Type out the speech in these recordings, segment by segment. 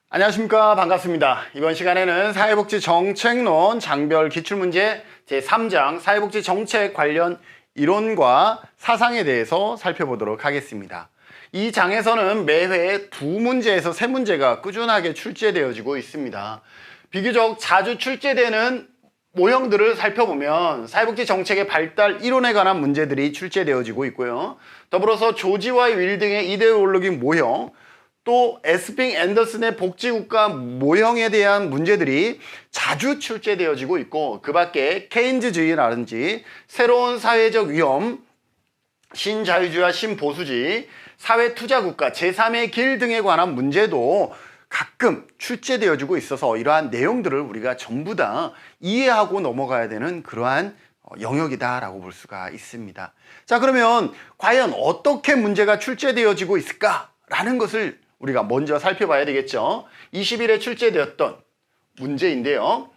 안녕하십니까. 반갑습니다. 이번 시간에는 사회복지 정책론 장별 기출문제 제3장 사회복지 정책 관련 이론과 사상에 대해서 살펴보도록 하겠습니다. 이 장에서는 매회 2문제에서 3문제가 꾸준하게 출제되어지고 있습니다. 비교적 자주 출제되는 모형들을 살펴보면 사회복지 정책의 발달 이론에 관한 문제들이 출제되어지고 있고요. 더불어서 조지와 윌 등의 이데올로기 모형, 또 에스핑 앤더슨의 복지국가 모형에 대한 문제들이 자주 출제되어지고 있고, 그 밖에 케인즈주의라든지 새로운 사회적 위험, 신자유주의와 신보수주의, 사회투자국가, 제3의 길 등에 관한 문제도 가끔 출제되어지고 있어서 이러한 내용들을 우리가 전부 다 이해하고 넘어가야 되는 그러한 영역이다라고 볼 수가 있습니다. 자, 그러면 과연 어떻게 문제가 출제되어지고 있을까라는 것을 우리가 먼저 살펴봐야 되겠죠. 20일에 출제되었던 문제인데요.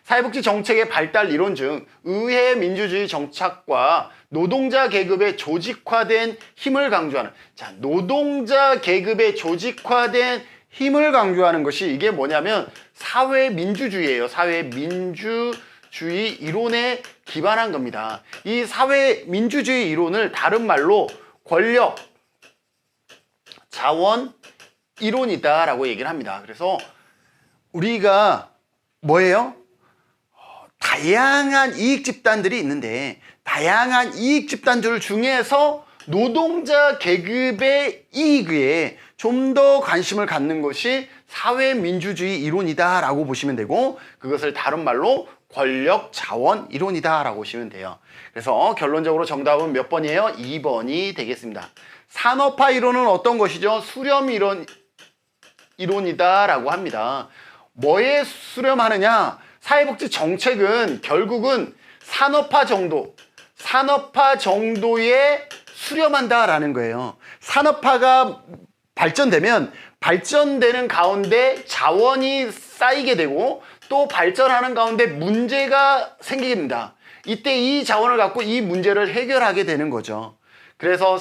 사회복지 정책의 발달 이론 중 의회 민주주의 정착과 노동자 계급의 조직화된 힘을 강조하는, 자, 노동자 계급의 조직화된 힘을 강조하는 것이 이게 뭐냐면 사회민주주의예요. 사회민주주의 이론에 기반한 겁니다. 이 사회민주주의 이론을 다른 말로 권력, 자원, 이론이다 라고 얘기를 합니다. 그래서 우리가 뭐예요? 다양한 이익 집단들이 있는데 다양한 이익 집단들 중에서 노동자 계급의 이익에 좀 더 관심을 갖는 것이 사회민주주의 이론이다 라고 보시면 되고, 그것을 다른 말로 권력 자원 이론이다 라고 보시면 돼요. 그래서 결론적으로 정답은 몇 번이에요? 2번이 되겠습니다. 산업화 이론은 어떤 것이죠? 수렴 이론이다 라고 합니다. 뭐에 수렴하느냐? 사회복지 정책은 결국은 산업화 정도에 수렴한다 라는 거예요. 산업화가 발전되면 발전되는 가운데 자원이 쌓이게 되고 또 발전하는 가운데 문제가 생기게 됩니다. 이때 이 자원을 갖고 이 문제를 해결하게 되는 거죠. 그래서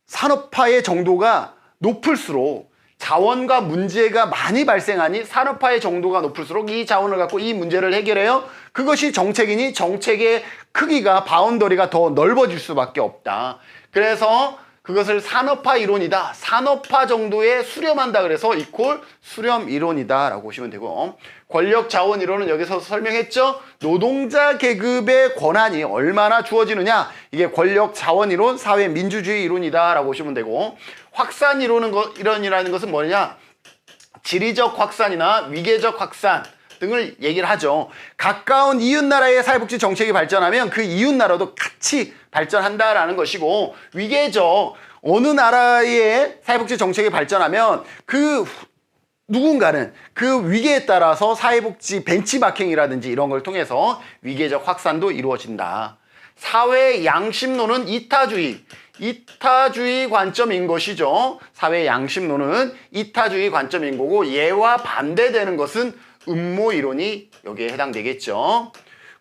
산업화의 정도가 높을수록 자원과 문제가 많이 발생하니 산업화의 정도가 높을수록 이 자원을 갖고 이 문제를 해결해요. 그것이 정책이니 정책의 크기가 바운더리가 더 넓어질 수밖에 없다. 그래서 그것을 산업화 이론이다. 산업화 정도에 수렴한다. 그래서 이퀄 수렴 이론이다 라고 보시면 되고, 권력 자원 이론은 여기서 설명했죠. 노동자 계급의 권한이 얼마나 주어지느냐, 이게 권력 자원 이론, 사회 민주주의 이론이다 라고 보시면 되고, 확산 이론이라는 것은 뭐냐, 지리적 확산이나 위계적 확산 등을 얘기를 하죠. 가까운 이웃나라의 사회복지 정책이 발전하면 그 이웃나라도 같이 발전한다라는 것이고, 위계적, 어느 나라의 사회복지 정책이 발전하면 그 누군가는 그 위계에 따라서 사회복지 벤치마킹이라든지 이런 걸 통해서 위계적 확산도 이루어진다. 사회 양심론은 이타주의 관점인 것이죠. 사회 양심론은 이타주의 관점인 거고, 얘와 반대되는 것은 음모 이론이 여기에 해당되겠죠.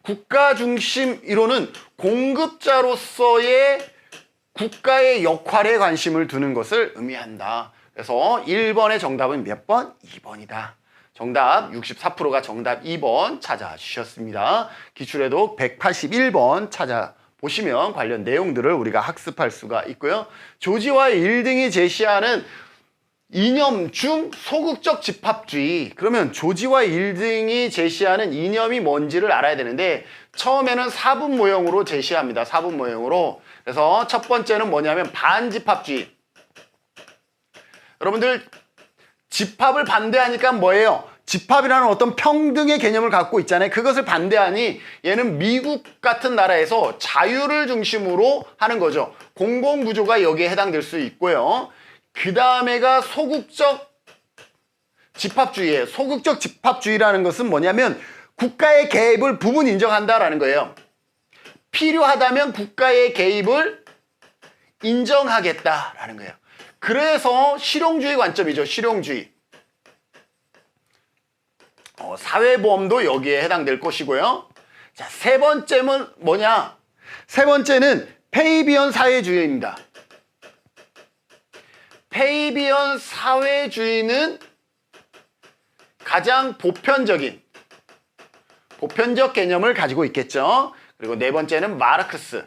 국가 중심 이론은 공급자로서의 국가의 역할에 관심을 두는 것을 의미한다. 그래서 1번의 정답은 몇 번? 2번이다. 정답 64%가 정답 2번 찾아주셨습니다. 기출에도 181번 찾아보시면 관련 내용들을 우리가 학습할 수가 있고요. 조지와 윌 등이 제시하는 이념 중 소극적 집합주의. 그러면 조지와 윌 등이 제시하는 이념이 뭔지를 알아야 되는데, 처음에는 4분 모형으로 제시합니다. 4분 모형으로. 그래서 첫 번째는 뭐냐면 반집합주의. 여러분들 집합을 반대하니까 뭐예요? 집합이라는 어떤 평등의 개념을 갖고 있잖아요. 그것을 반대하니 얘는 미국 같은 나라에서 자유를 중심으로 하는 거죠. 공공구조가 여기에 해당될 수 있고요. 그 다음에가 소극적 집합주의예요. 소극적 집합주의라는 것은 뭐냐면 국가의 개입을 부분 인정한다라는 거예요. 필요하다면 국가의 개입을 인정하겠다라는 거예요. 그래서 실용주의 관점이죠. 실용주의. 사회보험도 여기에 해당될 것이고요. 자, 세 번째는 뭐냐? 세 번째는 페이비언 사회주의입니다. 페이비언 사회주의는 가장 보편적 개념을 가지고 있겠죠. 그리고 네 번째는 마르크스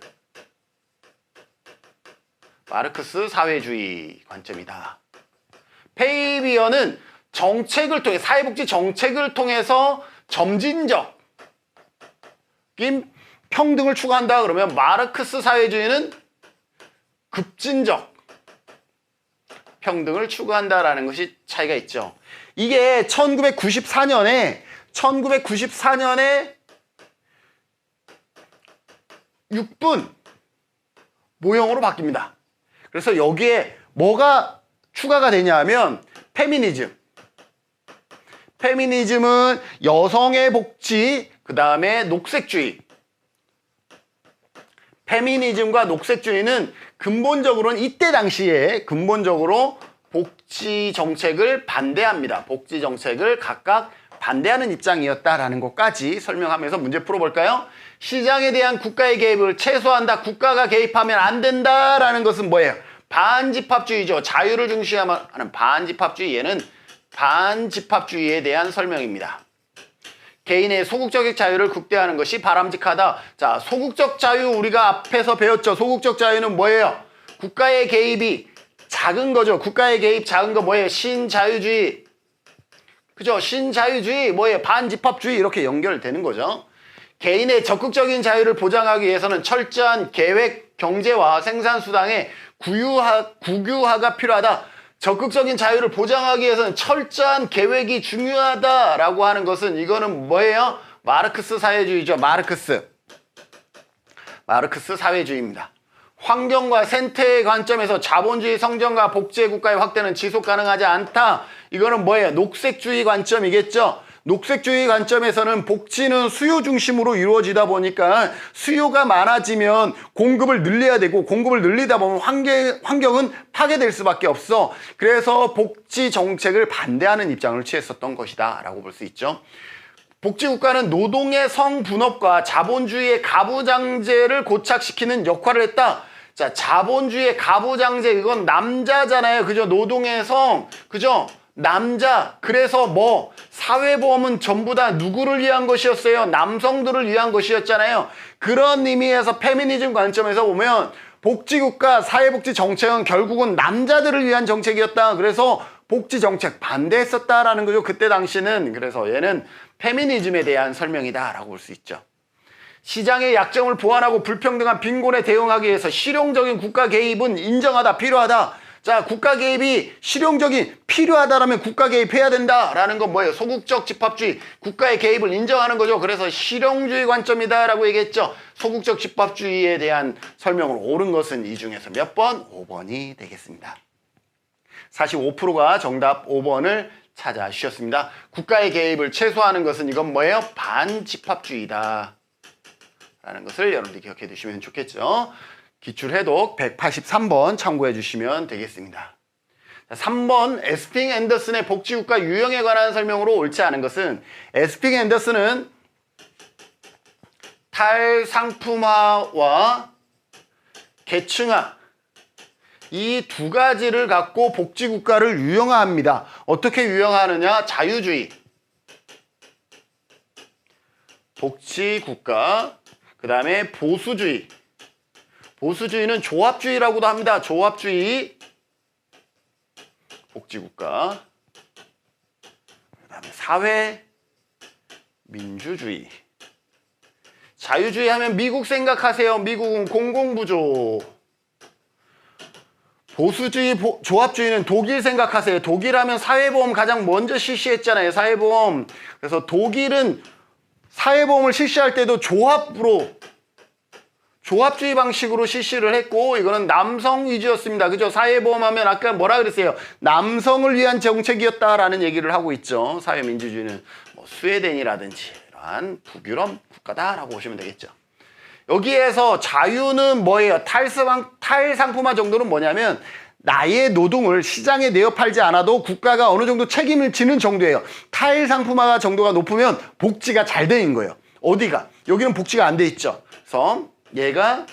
사회주의 관점이다. 페이비언은 정책을 통해 사회복지 정책을 통해서 점진적인 평등을 추구한다 그러면 마르크스 사회주의는 급진적 평등을 추구한다라는 것이 차이가 있죠. 이게 1994년에 6분 모형으로 바뀝니다. 그래서 여기에 뭐가 추가가 되냐면 페미니즘은 여성의 복지, 그 다음에 녹색주의. 페미니즘과 녹색주의는 근본적으로는 이때 당시에 근본적으로 복지 정책을 반대합니다. 복지 정책을 각각 반대하는 입장이었다라는 것까지 설명하면서 문제 풀어볼까요? 시장에 대한 국가의 개입을 최소화한다. 국가가 개입하면 안 된다라는 것은 뭐예요? 반집합주의죠. 자유를 중시하는 반집합주의. 얘는 반집합주의에 대한 설명입니다. 개인의 소극적 자유를 극대화하는 것이 바람직하다. 자, 소극적 자유 우리가 앞에서 배웠죠. 소극적 자유는 뭐예요? 국가의 개입이 작은 거죠. 국가의 개입 작은 거 뭐예요? 신자유주의. 그죠? 신자유주의 뭐예요? 반집합주의 이렇게 연결되는 거죠. 개인의 적극적인 자유를 보장하기 위해서는 철저한 계획, 경제와 생산수당의 국유화가 필요하다. 적극적인 자유를 보장하기 위해서는 철저한 계획이 중요하다라고 하는 것은 이거는 뭐예요? 마르크스 사회주의죠. 마르크스 사회주의입니다. 환경과 생태의 관점에서 자본주의 성장과 복지의 국가의 확대는 지속 가능하지 않다. 이거는 뭐예요? 녹색주의 관점이겠죠. 녹색주의 관점에서는 복지는 수요 중심으로 이루어지다 보니까 수요가 많아지면 공급을 늘려야 되고 공급을 늘리다 보면 환경은 파괴될 수밖에 없어. 그래서 복지 정책을 반대하는 입장을 취했었던 것이다 라고 볼 수 있죠. 복지국가는 노동의 성분업과 자본주의의 가부장제를 고착시키는 역할을 했다. 자, 자본주의의 가부장제, 이건 남자잖아요. 그죠? 노동의 성, 그죠? 남자. 그래서 뭐 사회보험은 전부 다 누구를 위한 것이었어요? 남성들을 위한 것이었잖아요. 그런 의미에서 페미니즘 관점에서 보면 복지국가 사회복지 정책은 결국은 남자들을 위한 정책이었다. 그래서 복지 정책 반대했었다라는 거죠. 그때 당시는. 그래서 얘는 페미니즘에 대한 설명이다라고 볼 수 있죠. 시장의 약점을 보완하고 불평등한 빈곤에 대응하기 위해서 실용적인 국가 개입은 인정하다, 필요하다. 자, 국가 개입이 실용적인, 필요하다라면 국가 개입해야 된다라는 건 뭐예요? 소극적 집합주의, 국가의 개입을 인정하는 거죠. 그래서 실용주의 관점이다라고 얘기했죠. 소극적 집합주의에 대한 설명으로 옳은 것은 이 중에서 몇 번? 5번이 되겠습니다. 45%가 정답 5번을 찾아주셨습니다. 국가의 개입을 최소화하는 것은 이건 뭐예요? 반집합주의다 라는 것을 여러분들이 기억해 두시면 좋겠죠. 기출해독 183번 참고해 주시면 되겠습니다. 3번 에스핑 앤더슨의 복지국가 유형에 관한 설명으로 옳지 않은 것은 에스핑 앤더슨은 탈상품화와 계층화 이 두 가지를 갖고 복지국가를 유형화합니다. 어떻게 유형화하느냐? 자유주의, 복지국가, 그 다음에 보수주의. 보수주의는 조합주의라고도 합니다. 조합주의, 복지국가, 그 다음에 사회, 민주주의. 자유주의 하면 미국 생각하세요. 미국은 공공부조. 보수주의, 조합주의는 독일 생각하세요. 독일 하면 사회보험 가장 먼저 실시했잖아요. 사회보험. 그래서 독일은 사회보험을 실시할 때도 조합주의 방식으로 실시를 했고 이거는 남성 위주였습니다. 그죠? 사회보험 하면 아까 뭐라 그랬어요? 남성을 위한 정책이었다라는 얘기를 하고 있죠. 사회민주주의는 뭐 스웨덴이라든지 이러한 북유럽 국가다라고 보시면 되겠죠. 여기에서 자유는 뭐예요? 탈상품화 정도는 뭐냐면 나의 노동을 시장에 내어 팔지 않아도 국가가 어느 정도 책임을 지는 정도예요. 탈상품화 정도가 높으면 복지가 잘 되는 거예요. 어디가? 여기는 복지가 안 돼 있죠. 그래서 얘가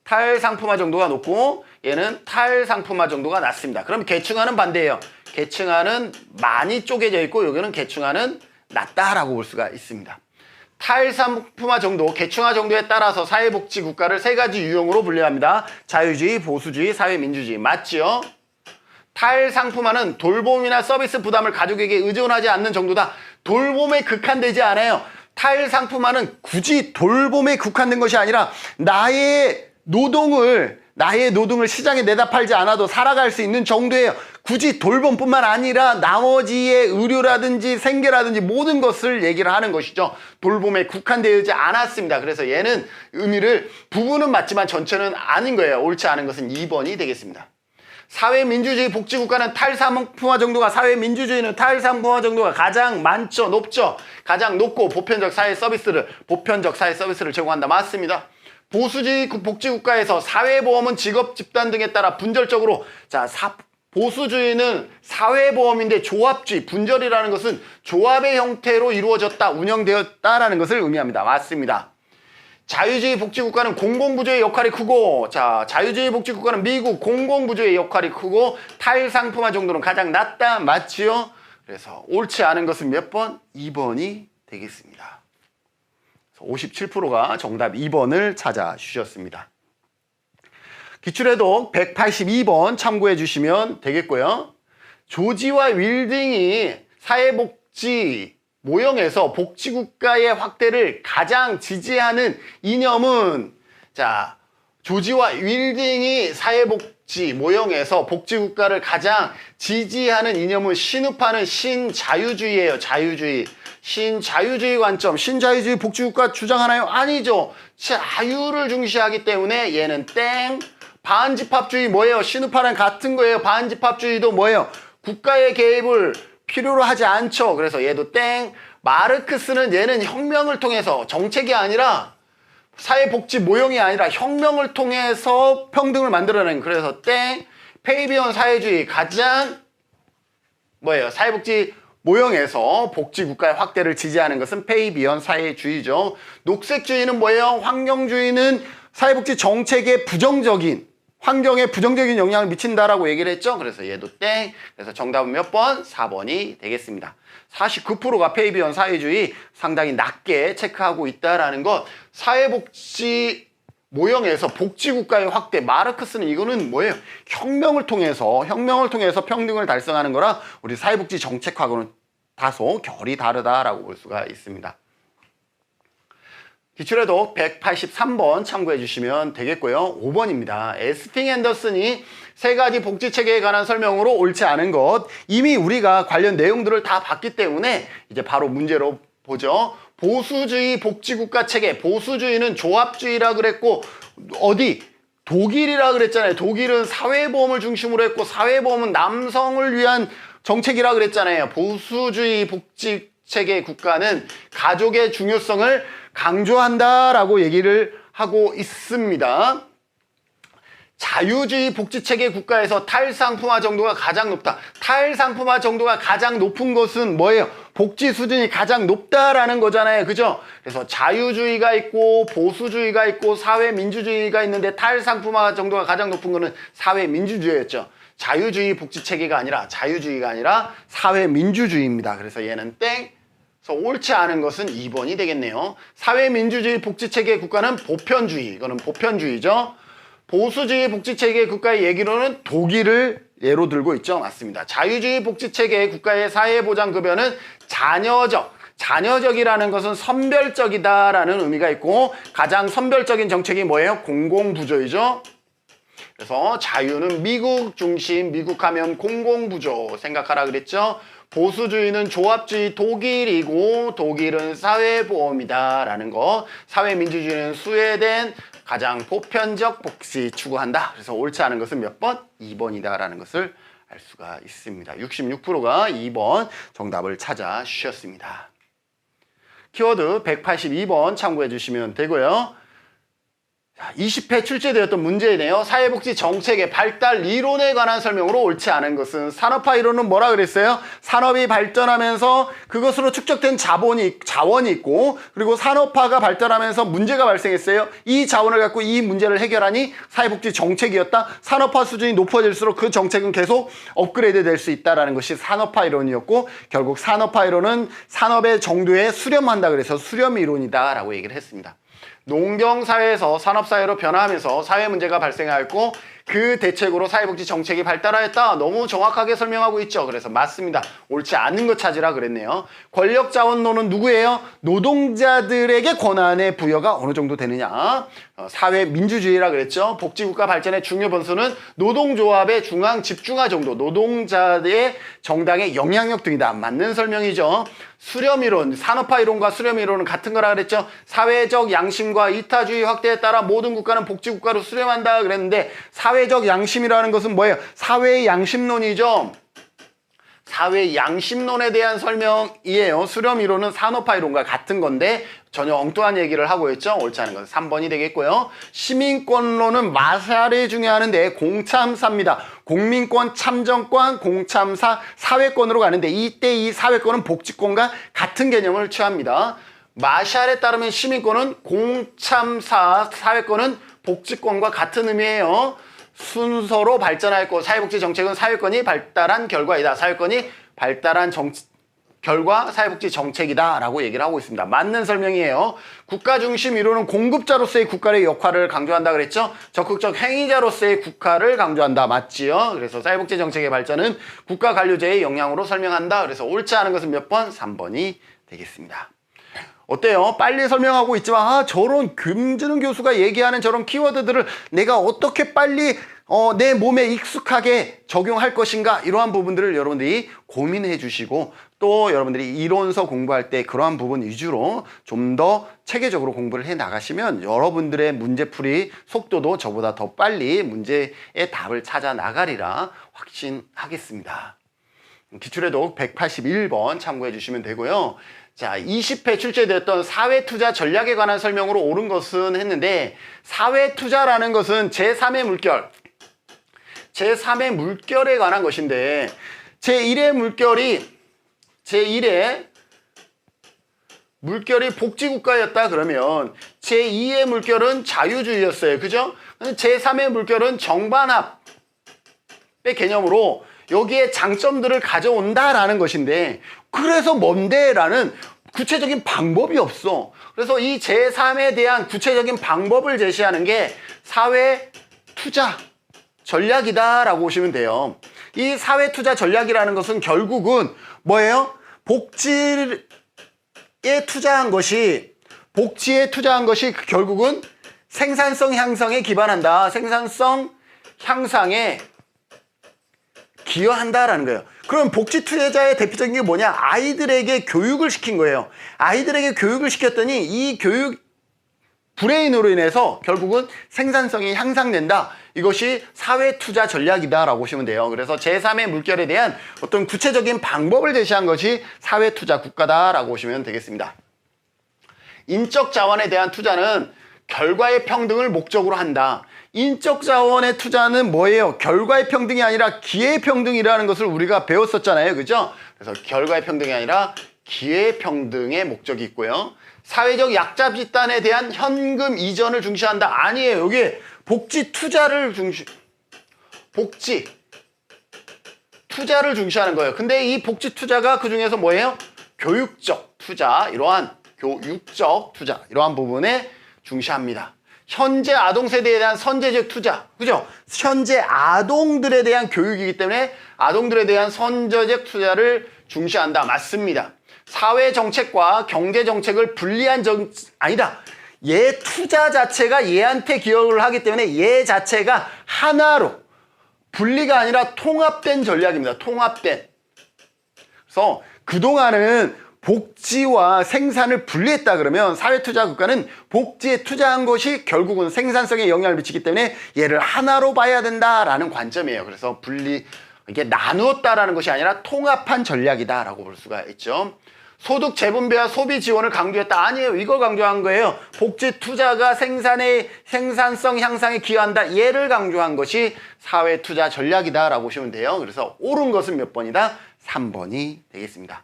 탈상품화 정도가 높고 얘는 탈상품화 정도가 낮습니다. 그럼 계층화는 반대예요. 계층화는 많이 쪼개져 있고 여기는 계층화는 낮다라고 볼 수가 있습니다. 탈상품화 정도, 계층화 정도에 따라서 사회복지 국가를 세 가지 유형으로 분류합니다. 자유주의, 보수주의, 사회민주주의. 맞죠? 탈상품화는 돌봄이나 서비스 부담을 가족에게 의존하지 않는 정도다. 돌봄에 국한되지 않아요. 탈상품화는 굳이 돌봄에 국한된 것이 아니라 나의 노동을 시장에 내다 팔지 않아도 살아갈 수 있는 정도예요. 굳이 돌봄뿐만 아니라 나머지의 의료라든지 생계라든지 모든 것을 얘기를 하는 것이죠. 돌봄에 국한되지 않았습니다. 그래서 얘는 의미를 부분은 맞지만 전체는 아닌 거예요. 옳지 않은 것은 2번이 되겠습니다. 사회민주주의 복지국가는 탈상품화 정도가, 사회민주주의는 탈상품화 정도가 가장 많죠. 높죠. 가장 높고 보편적 사회 서비스를 제공한다. 맞습니다. 보수주의 복지국가에서 사회보험은 직업 집단 등에 따라 분절적으로, 보수주의는 사회보험인데 조합주의, 분절이라는 것은 조합의 형태로 이루어졌다, 운영되었다라는 것을 의미합니다. 맞습니다. 자유주의 복지국가는 공공부조의 역할이 크고, 자유주의 복지국가는 미국 공공부조의 역할이 크고 탈상품화 정도는 가장 낮다. 맞지요? 그래서 옳지 않은 것은 몇 번? 2번이 되겠습니다. 57%가 정답 2번을 찾아주셨습니다. 기출해독 182번 참고해 주시면 되겠고요. 조지와 윌딩이 사회복지 모형에서 복지국가의 확대를 가장 지지하는 이념은, 조지와 윌딩이 사회복지 모형에서 복지국가를 가장 지지하는 이념은 신읍하는 신자유주의예요. 자유주의. 신자유주의 관점, 신자유주의 복지국가 주장하나요? 아니죠. 자유를 중시하기 때문에 얘는 땡. 반집합주의 뭐예요? 신읍하는 같은 거예요. 반집합주의도 뭐예요? 국가의 개입을 필요로 하지 않죠. 그래서 얘도 땡. 마르크스는 얘는 혁명을 통해서, 정책이 아니라 사회복지 모형이 아니라 혁명을 통해서 평등을 만들어내는, 그래서 땡. 페이비온 사회주의 가장 뭐예요? 사회복지 모형에서 복지국가의 확대를 지지하는 것은 페이비온 사회주의죠. 녹색주의는 뭐예요? 환경주의는 사회복지 정책에 환경에 부정적인 영향을 미친다라고 얘기를 했죠. 그래서 얘도 땡. 그래서 정답은 몇 번? 4번이 되겠습니다. 49%가 페이비온 사회주의 상당히 낮게 체크하고 있다라는 것. 사회복지 모형에서 복지국가의 확대, 마르크스는 이거는 뭐예요? 혁명을 통해서 평등을 달성하는 거라 우리 사회복지 정책하고는 다소 결이 다르다라고 볼 수가 있습니다. 기출해독 183번 참고해 주시면 되겠고요. 5번입니다. 에스팅 앤더슨이 세 가지 복지체계에 관한 설명으로 옳지 않은 것. 이미 우리가 관련 내용들을 다 봤기 때문에 이제 바로 문제로 보죠. 보수주의 복지국가 체계. 보수주의는 조합주의라 그랬고, 독일이라 그랬잖아요. 독일은 사회보험을 중심으로 했고, 사회보험은 남성을 위한 정책이라 그랬잖아요. 보수주의 복지체계 국가는 가족의 중요성을 강조한다라고 얘기를 하고 있습니다. 자유주의 복지체계 국가에서 탈상품화 정도가 가장 높다. 탈상품화 정도가 가장 높은 것은 뭐예요? 복지 수준이 가장 높다라는 거잖아요. 그죠? 그래서 자유주의가 있고 보수주의가 있고 사회민주주의가 있는데 탈상품화 정도가 가장 높은 거는 사회민주주의였죠. 자유주의 복지체계가 아니라 사회민주주의입니다. 그래서 얘는 땡. 그래서 옳지 않은 것은 2번이 되겠네요. 사회민주주의 복지체계 국가는 보편주의. 이거는 보편주의죠. 보수주의 복지체계 국가의 얘기로는 독일을 예로 들고 있죠. 맞습니다. 자유주의 복지체계 국가의 사회보장급여는 자녀적이라는 것은 선별적이다라는 의미가 있고, 가장 선별적인 정책이 뭐예요? 공공부조이죠. 그래서 자유는 미국 중심, 미국하면 공공부조 생각하라 그랬죠. 보수주의는 조합주의 독일이고, 독일은 사회보험이다라는 거. 사회민주주의는 스웨덴, 가장 보편적 복지 추구한다. 그래서 옳지 않은 것은 몇 번? 2번이다라는 것을 알 수가 있습니다. 66%가 2번 정답을 찾아주셨습니다. 키워드 182번 참고해 주시면 되고요. 자, 20회 출제되었던 문제이네요. 사회복지 정책의 발달 이론에 관한 설명으로 옳지 않은 것은 산업화 이론은 뭐라 그랬어요? 산업이 발전하면서 그것으로 축적된 자원이 있고 그리고 산업화가 발달하면서 문제가 발생했어요. 이 자원을 갖고 이 문제를 해결하니 사회복지 정책이었다. 산업화 수준이 높아질수록 그 정책은 계속 업그레이드 될 수 있다는 것이 산업화 이론이었고 결국 산업화 이론은 산업의 정도에 수렴한다 그래서 수렴 이론이다라고 얘기를 했습니다. 농경사회에서 산업사회로 변화하면서 사회 문제가 발생하였고 그 대책으로 사회복지 정책이 발달하였다. 너무 정확하게 설명하고 있죠. 그래서 맞습니다. 옳지 않은 것 찾으라 그랬네요. 권력자원론은 누구예요? 노동자들에게 권한의 부여가 어느 정도 되느냐. 사회 민주주의라 그랬죠. 복지국가 발전의 중요 변수는 노동조합의 중앙 집중화 정도, 노동자의 정당의 영향력 등이다. 맞는 설명이죠. 수렴이론, 산업화 이론과 수렴이론은 같은 거라 그랬죠. 사회적 양심과 이타주의 확대에 따라 모든 국가는 복지국가로 수렴한다 그랬는데 사회적 양심이라는 것은 뭐예요? 사회의 양심론이죠. 사회 양심론에 대한 설명이에요. 수렴 이론은 산업화 이론과 같은 건데 전혀 엉뚱한 얘기를 하고 있죠. 옳지 않은 것은 3번이 되겠고요. 시민권론은 마샬이 중요하는데 공참사입니다. 공민권, 참정권, 공참사, 사회권으로 가는데 이때 이 사회권은 복지권과 같은 개념을 취합니다. 마샬에 따르면 시민권은 공참사, 사회권은 복지권과 같은 의미예요. 순서로 발전할 것, 사회복지 정책은 사회권이 발달한 결과이다. 사회권이 발달한 결과 사회복지 정책이다 라고 얘기를 하고 있습니다. 맞는 설명이에요. 국가중심 이론은 공급자로서의 국가의 역할을 강조한다 그랬죠. 적극적 행위자로서의 국가를 강조한다. 맞지요? 그래서 사회복지 정책의 발전은 국가 관료제의 영향으로 설명한다. 그래서 옳지 않은 것은 몇 번? 3번이 되겠습니다. 어때요? 빨리 설명하고 있지만 저런 김준우 교수가 얘기하는 저런 키워드들을 내가 어떻게 빨리 내 몸에 익숙하게 적용할 것인가 이러한 부분들을 여러분들이 고민해 주시고 또 여러분들이 이론서 공부할 때 그러한 부분 위주로 좀 더 체계적으로 공부를 해 나가시면 여러분들의 문제풀이 속도도 저보다 더 빨리 문제의 답을 찾아 나가리라 확신하겠습니다. 기출에도 181번 참고해 주시면 되고요. 자, 20회 출제되었던 사회투자 전략에 관한 설명으로 옳은 것은 했는데 사회투자라는 것은 제3의 물결, 제3의 물결에 관한 것인데 제1의 물결이 복지국가였다 그러면 제2의 물결은 자유주의였어요. 그죠? 제3의 물결은 정반합의 개념으로 여기에 장점들을 가져온다라는 것인데 그래서 뭔데? 라는 구체적인 방법이 없어. 그래서 이 제3에 대한 구체적인 방법을 제시하는 게 사회투자 전략이다라고 보시면 돼요. 이 사회투자 전략이라는 것은 결국은 뭐예요? 복지에 투자한 것이 결국은 생산성 향상에 기반한다. 생산성 향상에 기여한다라는 거예요. 그럼 복지 투자의 대표적인 게 뭐냐? 아이들에게 교육을 시킨 거예요. 아이들에게 교육을 시켰더니 이 교육 브레인으로 인해서 결국은 생산성이 향상된다. 이것이 사회투자 전략이다라고 보시면 돼요. 그래서 제3의 물결에 대한 어떤 구체적인 방법을 제시한 것이 사회투자 국가다라고 보시면 되겠습니다. 인적 자원에 대한 투자는 결과의 평등을 목적으로 한다. 인적 자원의 투자는 뭐예요? 결과의 평등이 아니라 기회의 평등이라는 것을 우리가 배웠었잖아요. 그죠? 그래서 결과의 평등이 아니라 기회의 평등의 목적이 있고요. 사회적 약자 집단에 대한 현금 이전을 중시한다. 아니에요. 여기 복지 투자를 중시하는 거예요. 근데 이 복지 투자가 그 중에서 뭐예요? 교육적 투자, 이러한 교육적 투자, 이러한 부분에 중시합니다. 현재 아동 세대에 대한 선제적 투자, 그죠? 현재 아동들에 대한 교육이기 때문에 아동들에 대한 선제적 투자를 중시한다. 맞습니다. 사회 정책과 경제 정책을 분리한 아니다. 얘 투자 자체가 얘한테 기여를 하기 때문에 얘 자체가 하나로 분리가 아니라 통합된 전략입니다. 통합된. 그래서 그동안은 복지와 생산을 분리했다 그러면 사회투자 국가는 복지에 투자한 것이 결국은 생산성에 영향을 미치기 때문에 얘를 하나로 봐야 된다라는 관점이에요. 그래서 이게 나누었다라는 것이 아니라 통합한 전략이다라고 볼 수가 있죠. 소득 재분배와 소비 지원을 강조했다. 아니에요. 이걸 강조한 거예요. 복지 투자가 생산성 향상에 기여한다. 얘를 강조한 것이 사회 투자 전략이다라고 보시면 돼요. 그래서 옳은 것은 몇 번이다? 3번이 되겠습니다.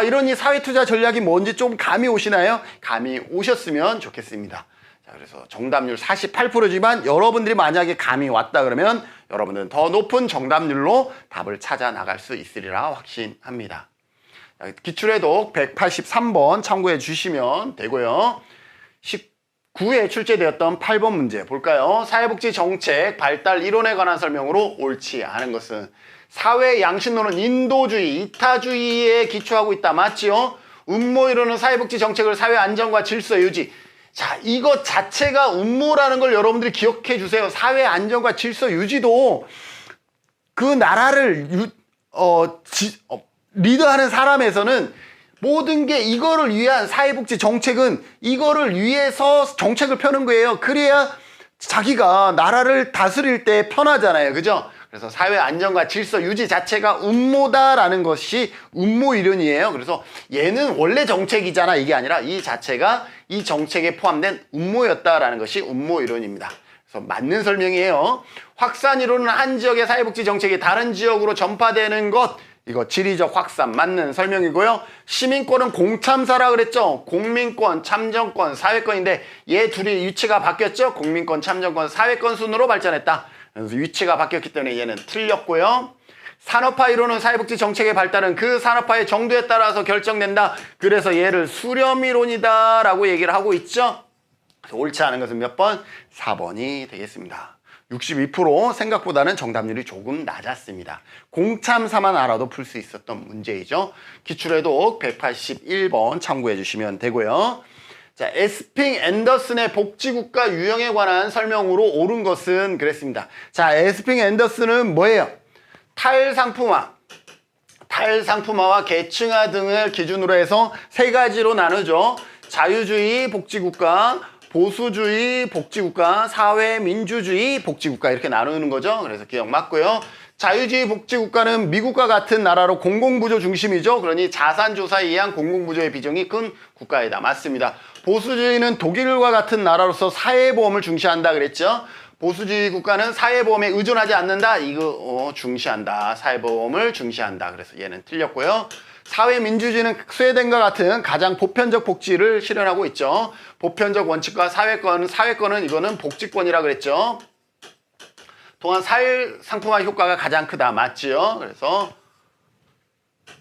이런 이 사회 투자 전략이 뭔지 좀 감이 오시나요? 감이 오셨으면 좋겠습니다. 자, 그래서 정답률 48%지만 여러분들이 만약에 감이 왔다 그러면 여러분들은 더 높은 정답률로 답을 찾아 나갈 수 있으리라 확신합니다. 기출해독 183번 참고해 주시면 되고요. 19회 출제되었던 8번 문제 볼까요? 사회복지 정책 발달 이론에 관한 설명으로 옳지 않은 것은 사회 양심론은 인도주의, 이타주의에 기초하고 있다. 맞지요? 음모 이론은 사회복지 정책을 사회 안정과 질서 유지. 자, 이것 자체가 음모라는 걸 여러분들이 기억해 주세요. 사회 안정과 질서 유지도 그 나라를 리드하는 사람에서는 모든 게 이거를 위한 사회복지 정책은 이거를 위해서 정책을 펴는 거예요. 그래야 자기가 나라를 다스릴 때 편하잖아요. 그죠? 그래서 사회 안정과 질서 유지 자체가 음모다라는 것이 음모 이론이에요. 그래서 얘는 원래 정책이잖아. 이게 아니라 이 자체가 이 정책에 포함된 음모였다라는 것이 음모 이론입니다. 그래서 맞는 설명이에요. 확산 이론은 한 지역의 사회복지 정책이 다른 지역으로 전파되는 것. 이거 지리적 확산 맞는 설명이고요. 시민권은 공참사라 그랬죠. 공민권, 참정권, 사회권인데 얘 둘이 위치가 바뀌었죠. 공민권, 참정권, 사회권 순으로 발전했다. 그래서 위치가 바뀌었기 때문에 얘는 틀렸고요. 산업화 이론은 사회복지 정책의 발달은 그 산업화의 정도에 따라서 결정된다. 그래서 얘를 수렴이론이다 라고 얘기를 하고 있죠. 그래서 옳지 않은 것은 몇 번? 4번이 되겠습니다. 62% 생각보다는 정답률이 조금 낮았습니다. 공참사만 알아도 풀 수 있었던 문제이죠. 기출해독 181번 참고해 주시면 되고요. 자, 에스핑 앤더슨의 복지국가 유형에 관한 설명으로 옳은 것은 그랬습니다. 자, 에스핑 앤더슨은 뭐예요? 탈상품화와 계층화 등을 기준으로 해서 세 가지로 나누죠. 자유주의 복지국가, 보수주의 복지국가, 사회민주주의 복지국가 이렇게 나누는 거죠. 그래서 기억 맞고요. 자유주의 복지국가는 미국과 같은 나라로 공공부조 중심이죠. 그러니 자산조사에 의한 공공부조의 비중이 큰 국가이다. 맞습니다. 보수주의는 독일과 같은 나라로서 사회보험을 중시한다 그랬죠. 보수주의 국가는 사회보험에 의존하지 않는다. 이거 중시한다. 사회보험을 중시한다. 그래서 얘는 틀렸고요. 사회민주주의는 스웨덴과 같은 가장 보편적 복지를 실현하고 있죠. 보편적 원칙과 사회권은 이거는 복지권이라 그랬죠. 또한 상품화 효과가 가장 크다. 맞지요? 그래서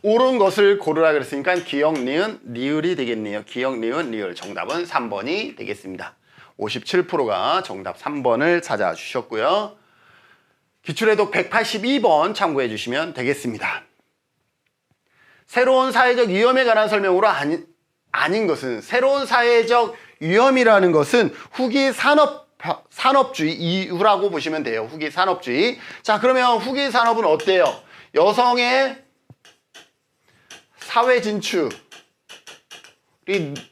옳은 것을 고르라 그랬으니까 기역, 니은, 리을이 되겠네요. 기역, 니은, 리을. 정답은 3번이 되겠습니다. 57%가 정답 3번을 찾아주셨고요. 기출해독 182번 참고해 주시면 되겠습니다. 새로운 사회적 위험에 관한 설명으로 아닌 것은 새로운 사회적 위험이라는 것은 후기 산업주의 이후라고 보시면 돼요. 후기 산업주의. 자, 그러면 후기 산업은 어때요? 여성의 사회 진출이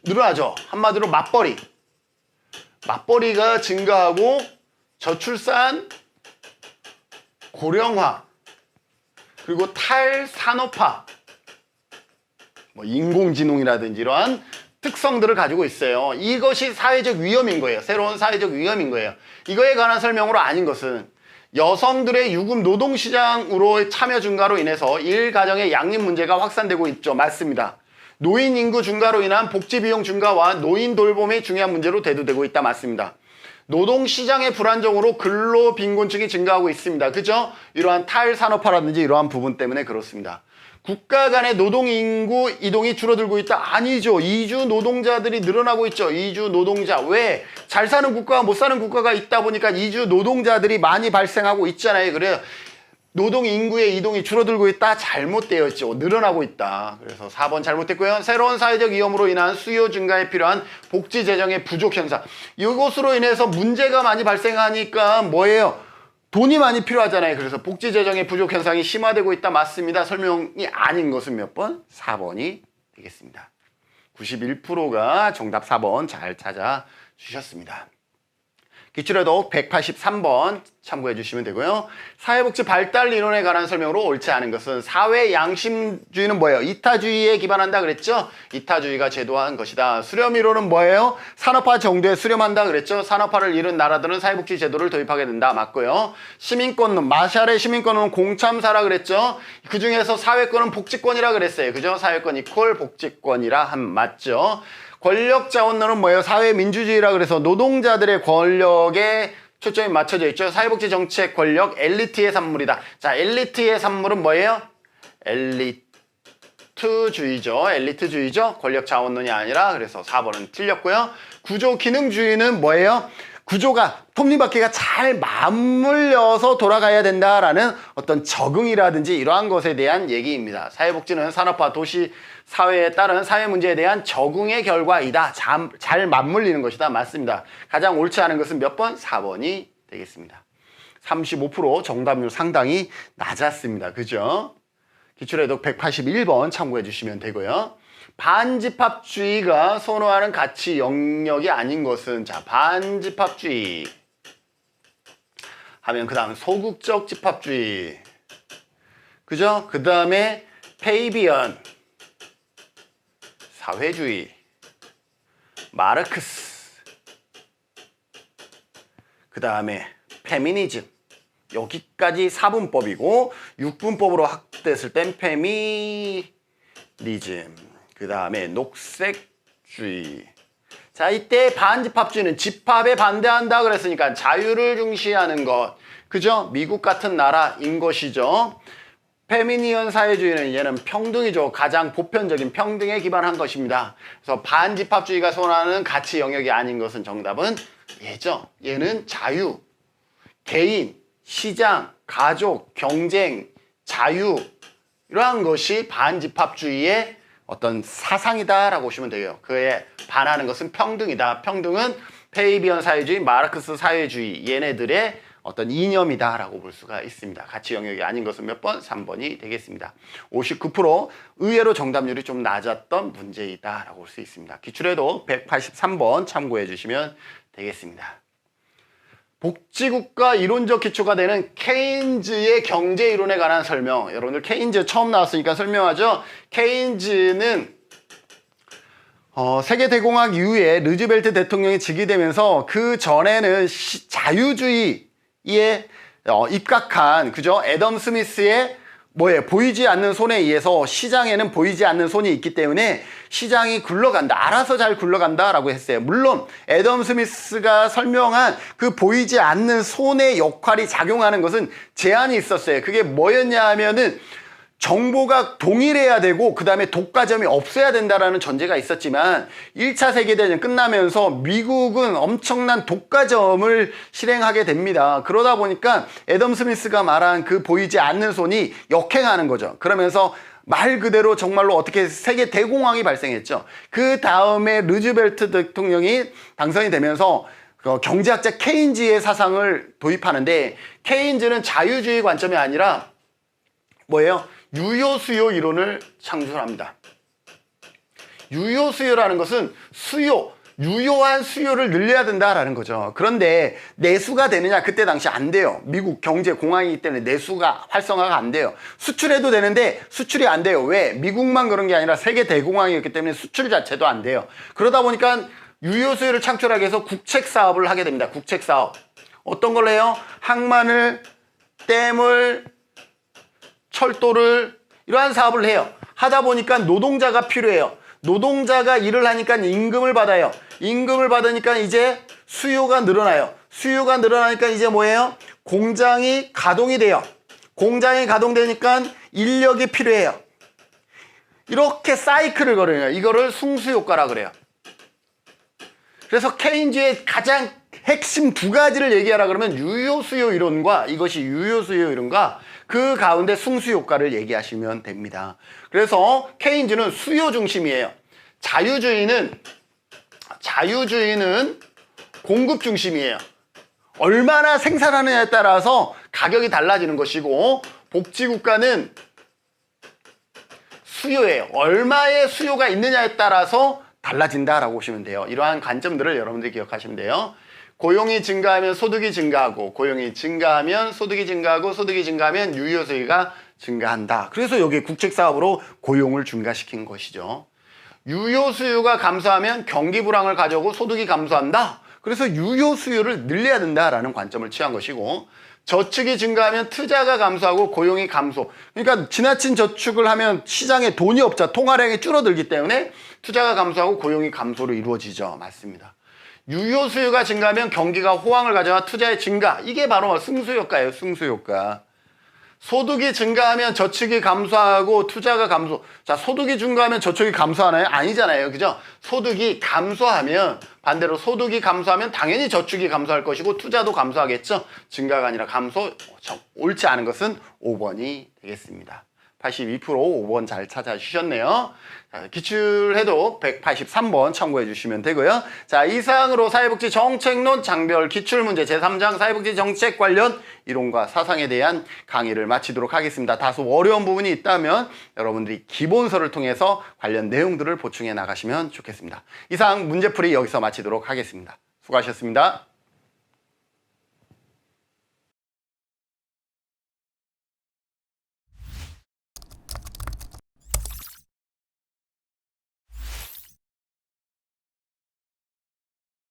늘어나죠. 한마디로 맞벌이가 증가하고 저출산, 고령화, 그리고 탈산업화, 인공지능이라든지 이러한 특성들을 가지고 있어요. 이것이 사회적 위험인 거예요. 새로운 사회적 위험인 거예요. 이거에 관한 설명으로 아닌 것은 여성들의 유급 노동시장으로 참여 증가로 인해서 일가정의 양립 문제가 확산되고 있죠. 맞습니다. 노인 인구 증가로 인한 복지비용 증가와 노인 돌봄이 중요한 문제로 대두되고 있다. 맞습니다. 노동시장의 불안정으로 근로빈곤층이 증가하고 있습니다. 그죠? 이러한 탈산업화라든지 이러한 부분 때문에 그렇습니다. 국가 간의 노동인구 이동이 줄어들고 있다? 아니죠. 이주 노동자들이 늘어나고 있죠. 이주 노동자. 왜? 잘 사는 국가와 못 사는 국가가 있다 보니까 이주 노동자들이 많이 발생하고 있잖아요. 그래요. 노동인구의 이동이 줄어들고 있다? 잘못되어 있죠. 늘어나고 있다. 그래서 4번 잘못됐고요. 새로운 사회적 위험으로 인한 수요 증가에 필요한 복지 재정의 부족 현상. 이것으로 인해서 문제가 많이 발생하니까 뭐예요? 돈이 많이 필요하잖아요. 그래서 복지 재정의 부족 현상이 심화되고 있다. 맞습니다. 설명이 아닌 것은 몇 번? 4번이 되겠습니다. 91%가 정답 4번 잘 찾아주셨습니다. 기출에도 183번 참고해 주시면 되고요. 사회복지 발달 이론에 관한 설명으로 옳지 않은 것은 사회 양심주의는 뭐예요? 이타주의에 기반한다 그랬죠? 이타주의가 제도화한 것이다. 수렴 이론은 뭐예요? 산업화 정도에 수렴한다 그랬죠? 산업화를 이룬 나라들은 사회복지 제도를 도입하게 된다. 맞고요. 시민권론, 마샬의 시민권은 공참사라 그랬죠? 그 중에서 사회권은 복지권이라 그랬어요. 그죠? 사회권 이퀄 복지권이라 함 맞죠? 권력자원론은 뭐예요? 사회민주주의라 그래서 노동자들의 권력에 초점이 맞춰져 있죠. 사회복지정책 권력 엘리트의 산물이다. 자, 엘리트의 산물은 뭐예요? 엘리트주의죠. 엘리트주의죠. 권력자원론이 아니라 그래서 4번은 틀렸고요. 구조기능주의는 뭐예요? 구조가 톱니바퀴가 잘 맞물려서 돌아가야 된다라는 어떤 적응이라든지 이러한 것에 대한 얘기입니다. 사회복지는 산업화, 도시, 사회에 따른 사회 문제에 대한 적응의 결과이다. 잘 맞물리는 것이다. 맞습니다. 가장 옳지 않은 것은 몇 번? 4번이 되겠습니다. 35% 정답률 상당히 낮았습니다. 그죠? 기출에도 181번 참고해 주시면 되고요. 반집합주의가 선호하는 가치 영역이 아닌 것은 자, 반집합주의 하면 그 다음 소극적 집합주의 그죠? 그 다음에 페이비언 사회주의 마르크스 그 다음에 페미니즘 여기까지 4분법이고 6분법으로 확대했을 땐 페미니즘 그 다음에 녹색주의 자 이때 반집합주의는 집합에 반대한다 그랬으니까 자유를 중시하는 것 그죠? 미국 같은 나라인 것이죠. 페미니언 사회주의는 얘는 평등이죠. 가장 보편적인 평등에 기반한 것입니다. 그래서 반집합주의가 선호하는 가치 영역이 아닌 것은 정답은 얘죠. 얘는 자유, 개인, 시장, 가족, 경쟁, 자유 이러한 것이 반집합주의의 어떤 사상이다라고 보시면 돼요. 그에 반하는 것은 평등이다. 평등은 페이비언 사회주의, 마르크스 사회주의 얘네들의 어떤 이념이다라고 볼 수가 있습니다. 가치 영역이 아닌 것은 몇 번? 3번이 되겠습니다. 59% 의외로 정답률이 좀 낮았던 문제이다라고 볼 수 있습니다. 기출에도 183번 참고해 주시면 되겠습니다. 복지국가 이론적 기초가 되는 케인즈의 경제이론에 관한 설명. 여러분들 케인즈 처음 나왔으니까 설명하죠. 케인즈는 세계대공황 이후에 루즈벨트 대통령이 즉위되면서 그 전에는 자유주의에 입각한 그죠? 애덤 스미스의 보이지 않는 손에 의해서 시장에는 보이지 않는 손이 있기 때문에 시장이 굴러간다. 알아서 잘 굴러간다라고 했어요. 물론 애덤 스미스가 설명한 그 보이지 않는 손의 역할이 작용하는 것은 제한이 있었어요. 그게 뭐였냐 하면은 정보가 동일해야 되고 그 다음에 독과점이 없어야 된다라는 전제가 있었지만 1차 세계대전 끝나면서 미국은 엄청난 독과점을 실행하게 됩니다. 그러다 보니까 애덤 스미스가 말한 그 보이지 않는 손이 역행하는 거죠. 그러면서 말 그대로 정말로 어떻게 세계 대공황이 발생했죠. 그 다음에 루즈벨트 대통령이 당선이 되면서 경제학자 케인즈의 사상을 도입하는데 케인즈는 자유주의 관점이 아니라 뭐예요? 유효수요 이론을 창출합니다. 유효수요라는 것은 유효한 수요를 늘려야 된다라는 거죠. 그런데 내수가 되느냐? 그때 당시 안 돼요. 미국 경제 공황이기 때문에 내수가 활성화가 안 돼요. 수출해도 되는데 수출이 안 돼요. 왜? 미국만 그런 게 아니라 세계 대공황이었기 때문에 수출 자체도 안 돼요. 그러다 보니까 유효수요를 창출하기 위해서 국책 사업을 하게 됩니다. 국책 사업. 어떤 걸 해요? 항만을, 댐을, 철도를 이러한 사업을 해요. 하다 보니까 노동자가 필요해요. 노동자가 일을 하니까 임금을 받아요. 임금을 받으니까 이제 수요가 늘어나요. 수요가 늘어나니까 이제 뭐예요? 공장이 가동이 돼요. 공장이 가동되니까 인력이 필요해요. 이렇게 사이클을 걸어요. 이거를 승수효과라 그래요. 그래서 케인즈의 가장 핵심 두 가지를 얘기하라 그러면 유효수요 이론과 이것이 유효수요 이론과 그 가운데 승수효과를 얘기하시면 됩니다. 그래서 케인즈는 수요 중심이에요. 자유주의는 공급 중심이에요. 얼마나 생산하느냐에 따라서 가격이 달라지는 것이고 복지국가는 수요예요. 얼마의 수요가 있느냐에 따라서 달라진다라고 보시면 돼요. 이러한 관점들을 여러분들이 기억하시면 돼요. 고용이 증가하면 소득이 증가하고 고용이 증가하면 소득이 증가하고 소득이 증가하면 유효 수요가 증가한다. 그래서 여기 국책사업으로 고용을 증가시킨 것이죠. 유효 수요가 감소하면 경기 불황을 가져오고 소득이 감소한다. 그래서 유효 수요를 늘려야 된다라는 관점을 취한 것이고, 저축이 증가하면 투자가 감소하고 고용이 감소. 그러니까 지나친 저축을 하면 시장에 돈이 없자 통화량이 줄어들기 때문에 투자가 감소하고 고용이 감소로 이루어지죠. 맞습니다. 유효 수요가 증가하면 경기가 호황을 가져와 투자의 증가. 이게 바로 승수효과예요. 승수효과. 소득이 증가하면 저축이 감소하고 투자가 감소. 자, 소득이 증가하면 저축이 감소하나요? 아니잖아요. 그죠? 소득이 감소하면, 반대로 소득이 감소하면 당연히 저축이 감소할 것이고 투자도 감소하겠죠? 증가가 아니라 감소. 옳지 않은 것은 5번이 되겠습니다. 82% 5번 잘 찾아주셨네요. 자, 기출해도 183번 참고해 주시면 되고요. 자, 이상으로 사회복지 정책론 장별 기출문제 제3장 사회복지 정책 관련 이론과 사상에 대한 강의를 마치도록 하겠습니다. 다소 어려운 부분이 있다면 여러분들이 기본서를 통해서 관련 내용들을 보충해 나가시면 좋겠습니다. 이상 문제풀이 여기서 마치도록 하겠습니다. 수고하셨습니다.